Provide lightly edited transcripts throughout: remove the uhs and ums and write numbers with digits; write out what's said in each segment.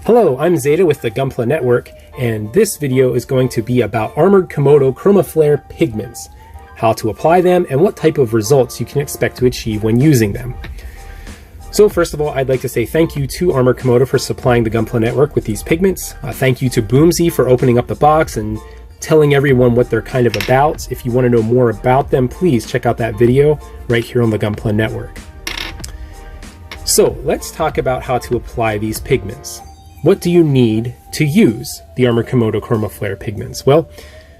Hello, I'm Zeta with the Gunpla Network, and this video is going to be about armored Komodo ChromaFlair pigments, how to apply them, and what type of results you can expect to achieve when using them. So first of all, I'd like to say thank you to Armored Komodo for supplying the Gunpla Network with these pigments. Thank you to Boomsy for opening up the box and telling everyone what they're kind of about. If you want to know more about them, please check out that video right here on the Gunpla Network. So let's talk about how to apply these pigments. What do you need to use the Armored Komodo ChromaFlair pigments? Well,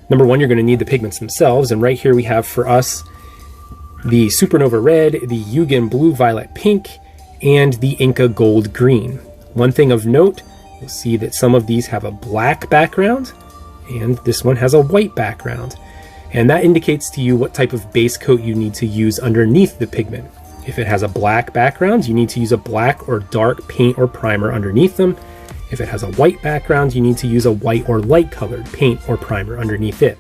number one, you're going to need the pigments themselves, and right here we have for us the Supernova Red, the Yugen Blue Violet Pink, and the Inca Gold Green. One thing of note, you'll see that some of these have a black background, and this one has a white background. And that indicates to you what type of base coat you need to use underneath the pigment. If it has a black background, you need to use a black or dark paint or primer underneath them. If it has a white background, you need to use a white or light colored paint or primer underneath it.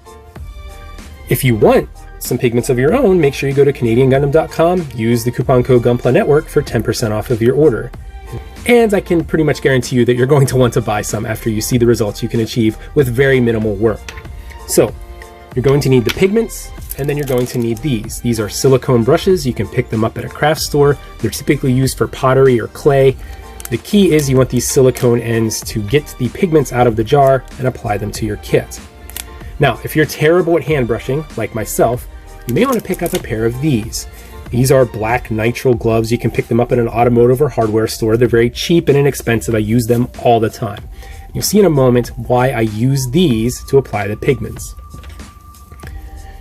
If you want some pigments of your own, make sure you go to CanadianGundam.com, use the coupon code Gunpla Network for 10% off of your order. And I can pretty much guarantee you that you're going to want to buy some after you see the results you can achieve with very minimal work. So you're going to need the pigments, and then you're going to need these. These are silicone brushes. You can pick them up at a craft store. They're typically used for pottery or clay. The key is you want these silicone ends to get the pigments out of the jar and apply them to your kit. Now, if you're terrible at hand brushing, like myself, you may want to pick up a pair of these. These are black nitrile gloves. You can pick them up at an automotive or hardware store. They're very cheap and inexpensive. I use them all the time. You'll see in a moment why I use these to apply the pigments.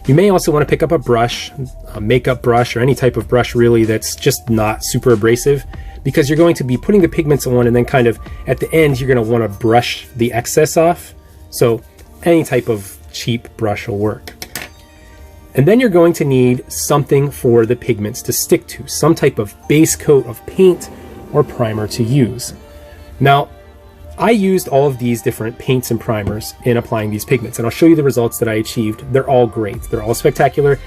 You may also want to pick up a brush, a makeup brush, or any type of brush really that's just not super abrasive, because you're going to be putting the pigments on and then kind of at the end you're going to want to brush the excess off. So any type of cheap brush will work. And then you're going to need something for the pigments to stick to, some type of base coat of paint or primer to use. Now, I used all of these different paints and primers in applying these pigments, and I'll show you the results that I achieved. They're all great. They're all spectacular.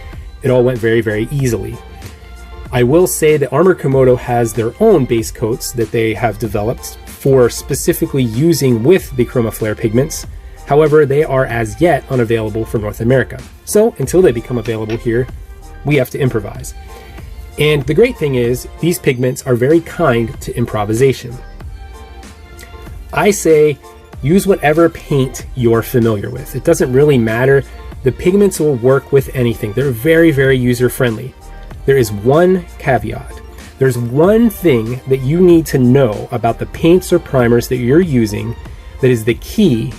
It all went very, very easily. I will say that Armored Komodo has their own base coats that they have developed for specifically using with the ChromaFlair pigments. However, they are as yet unavailable for North America. So until they become available here, we have to improvise. And the great thing is, these pigments are very kind to improvisation. I say use whatever paint you're familiar with. It doesn't really matter. The pigments will work with anything. They're very, very user-friendly. There is one caveat. There's one thing that you need to know about the paints or primers that you're using that is the key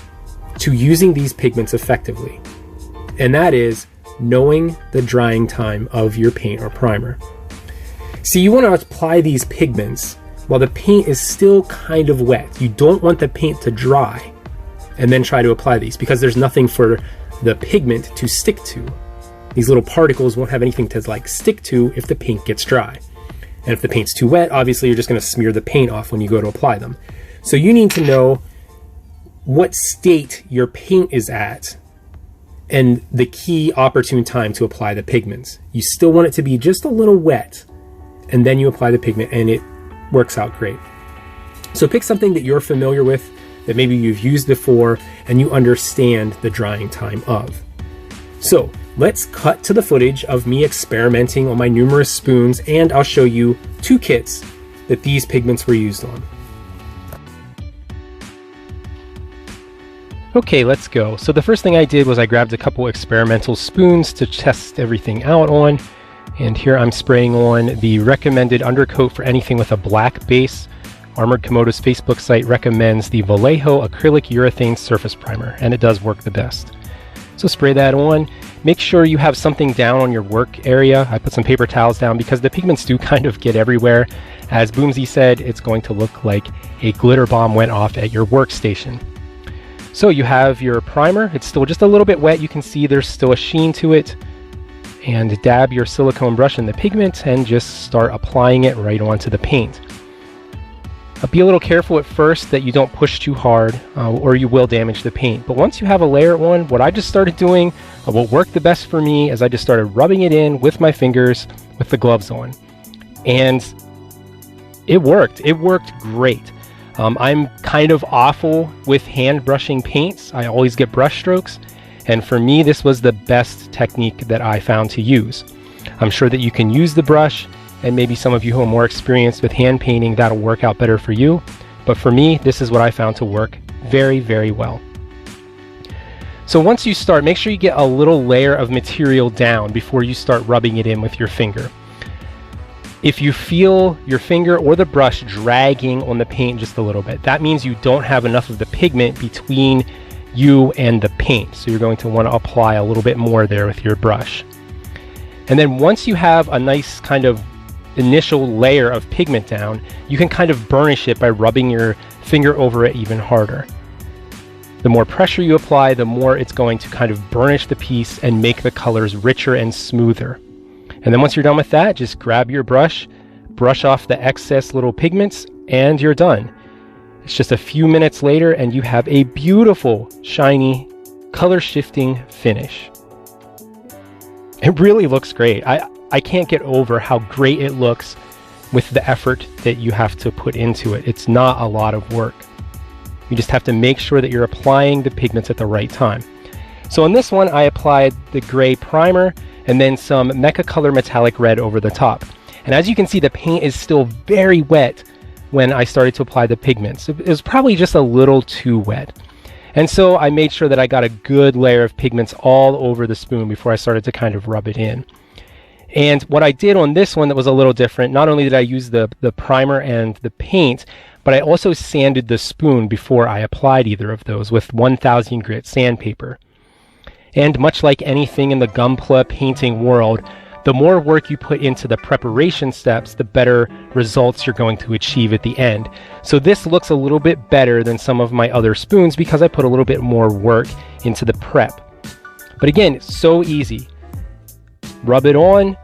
to using these pigments effectively. And that is knowing the drying time of your paint or primer. See, you want to apply these pigments while the paint is still kind of wet. You don't want the paint to dry and then try to apply these, because there's nothing for the pigment to stick to. These little particles won't have anything to stick to if the paint gets dry. And if the paint's too wet, obviously you're just going to smear the paint off when you go to apply them. So you need to know what state your paint is at and the key opportune time to apply the pigments. You still want it to be just a little wet, and then you apply the pigment and it works out great. So pick something that you're familiar with, that maybe you've used before and you understand the drying time of. So let's cut to the footage of me experimenting on my numerous spoons, and I'll show you two kits that these pigments were used on. Okay, let's go. So the first thing I did was I grabbed a couple experimental spoons to test everything out on. And here I'm spraying on the recommended undercoat for anything with a black base. Armored Komodo's Facebook site recommends the Vallejo Acrylic Urethane Surface Primer, and it does work the best. So spray that on. Make sure you have something down on your work area. I put some paper towels down because the pigments do kind of get everywhere. As Boomsy said, it's going to look like a glitter bomb went off at your workstation. So you have your primer. It's still just a little bit wet. You can see there's still a sheen to it. And dab your silicone brush in the pigment and just start applying it right onto the paint. Be a little careful at first that you don't push too hard or you will damage the paint. But once you have a layer on, what I just started doing, what worked the best for me, is I just started rubbing it in with my fingers with the gloves on. And it worked. It worked great. I'm kind of awful with hand brushing paints. I always get brush strokes, and for me this was the best technique that I found to use. I'm sure that you can use the brush, and maybe some of you who are more experienced with hand painting, that'll work out better for you. But for me, this is what I found to work very, very well. So once you start, make sure you get a little layer of material down before you start rubbing it in with your finger. If you feel your finger or the brush dragging on the paint just a little bit, that means you don't have enough of the pigment between you and the paint. So you're going to want to apply a little bit more there with your brush. And then once you have a nice kind of initial layer of pigment down, you can kind of burnish it by rubbing your finger over it even harder. The more pressure you apply, the more it's going to kind of burnish the piece and make the colors richer and smoother. And then once you're done with that, just grab your brush, brush off the excess little pigments, and you're done. It's just a few minutes later and you have a beautiful, shiny, color shifting finish. It really looks great. I can't get over how great it looks with the effort that you have to put into it. It's not a lot of work. You just have to make sure that you're applying the pigments at the right time. So on this one, I applied the gray primer and then some Mecha Color Metallic Red over the top. And as you can see, the paint is still very wet when I started to apply the pigments. It was probably just a little too wet. And so I made sure that I got a good layer of pigments all over the spoon before I started to kind of rub it in. And what I did on this one that was a little different, not only did I use the primer and the paint, but I also sanded the spoon before I applied either of those with 1000 grit sandpaper. And much like anything in the Gunpla painting world, the more work you put into the preparation steps, the better results you're going to achieve at the end. So this looks a little bit better than some of my other spoons because I put a little bit more work into the prep. But again, it's so easy. Rub it on,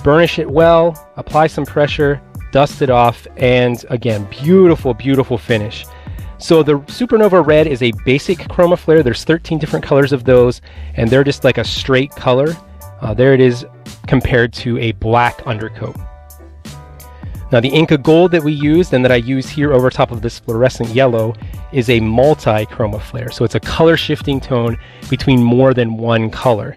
burnish it well, apply some pressure, dust it off, and again, beautiful, beautiful finish. So the Supernova Red is a basic ChromaFlair. There's 13 different colors of those, and they're just like a straight color. There it is compared to a black undercoat. Now the Inca Gold that we used and that I use here over top of this fluorescent yellow is a multi-ChromaFlair. So it's a color shifting tone between more than one color.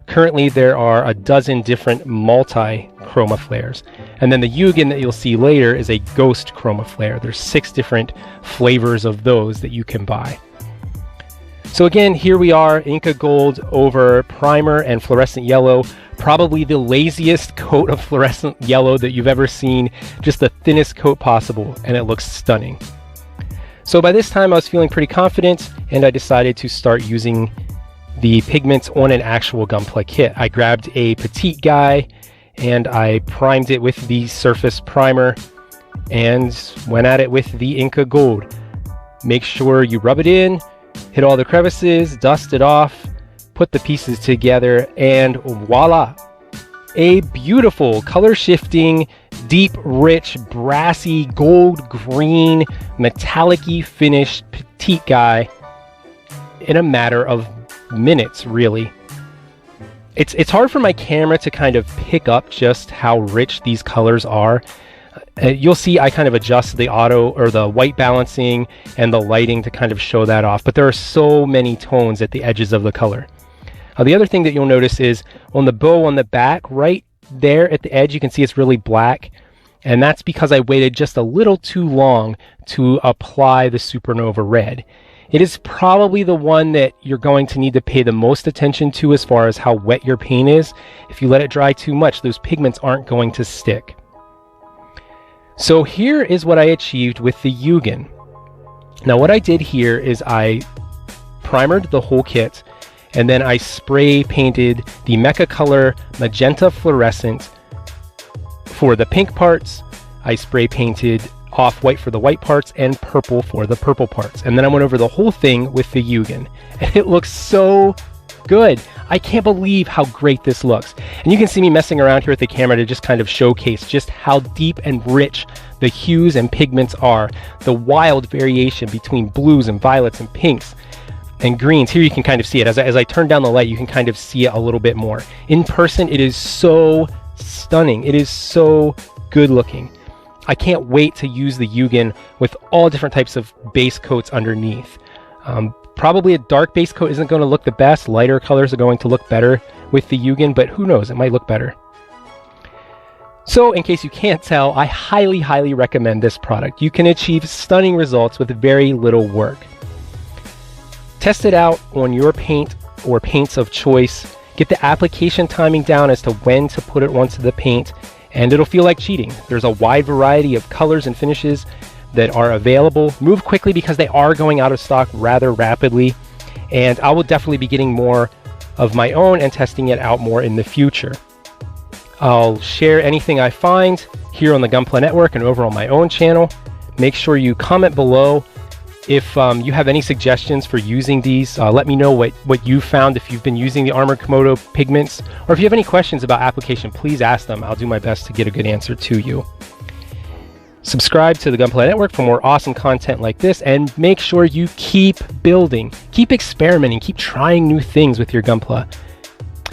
Currently there are a dozen different multi-ChromaFlairs. And then the Yugen that you'll see later is a Ghost ChromaFlair. There's 6 different flavors of those that you can buy. So again, here we are, Inca Gold over primer and fluorescent yellow. Probably the laziest coat of fluorescent yellow that you've ever seen. Just the thinnest coat possible, and it looks stunning. So by this time I was feeling pretty confident, and I decided to start using the pigments on an actual Gunpla kit. I grabbed a petite guy and I primed it with the surface primer and went at it with the Inca Gold. Make sure you rub it in, hit all the crevices, dust it off, put the pieces together, and voila! A beautiful color shifting, deep, rich, brassy, gold green, metallic-y finished petite guy in a matter of minutes, really. It's hard for my camera to kind of pick up just how rich these colors are. You'll see I kind of adjust the auto or the white balancing and the lighting to kind of show that off, but there are so many tones at the edges of the color. The other thing that you'll notice is on the bow on the back, right there at the edge, you can see it's really black, and that's because I waited just a little too long to apply the Supernova Red. It is probably the one that you're going to need to pay the most attention to as far as how wet your paint is. If you let it dry too much, those pigments aren't going to stick. So here is what I achieved with the Yugen. Now what I did here is I primered the whole kit, and then I spray painted the Mecha Color Magenta Fluorescent for the pink parts. I spray painted off-white for the white parts and purple for the purple parts. And then I went over the whole thing with the Yugen. And it looks so good. I can't believe how great this looks. And you can see me messing around here with the camera to just kind of showcase just how deep and rich the hues and pigments are. The wild variation between blues and violets and pinks and greens. Here you can kind of see it. As I turn down the light, you can kind of see it a little bit more. In person, it is so stunning. It is so good looking. I can't wait to use the Yugen with all different types of base coats underneath. Probably a dark base coat isn't going to look the best. Lighter colors are going to look better with the Yugen, but who knows, it might look better. So in case you can't tell, I highly, highly recommend this product. You can achieve stunning results with very little work. Test it out on your paint or paints of choice. Get the application timing down as to when to put it onto the paint, and it'll feel like cheating. There's a wide variety of colors and finishes that are available. Move quickly because they are going out of stock rather rapidly, and I will definitely be getting more of my own and testing it out more in the future. I'll share anything I find here on the Gunpla Network and over on my own channel. Make sure you comment below if you have any suggestions for using these. Let me know what you found if you've been using the Armored Komodo pigments, or if you have any questions about application, please ask them. I'll do my best to get a good answer to you. Subscribe to the Gunpla Network for more awesome content like this, and make sure you keep building, keep experimenting, keep trying new things with your Gunpla.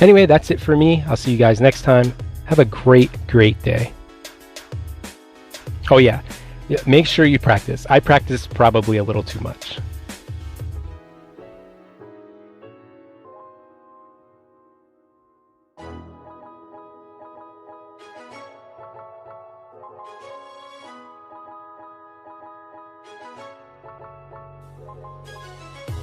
Anyway, that's it for me. I'll see you guys next time. Have a great, great day. Oh yeah, make sure you practice. I practice probably a little too much.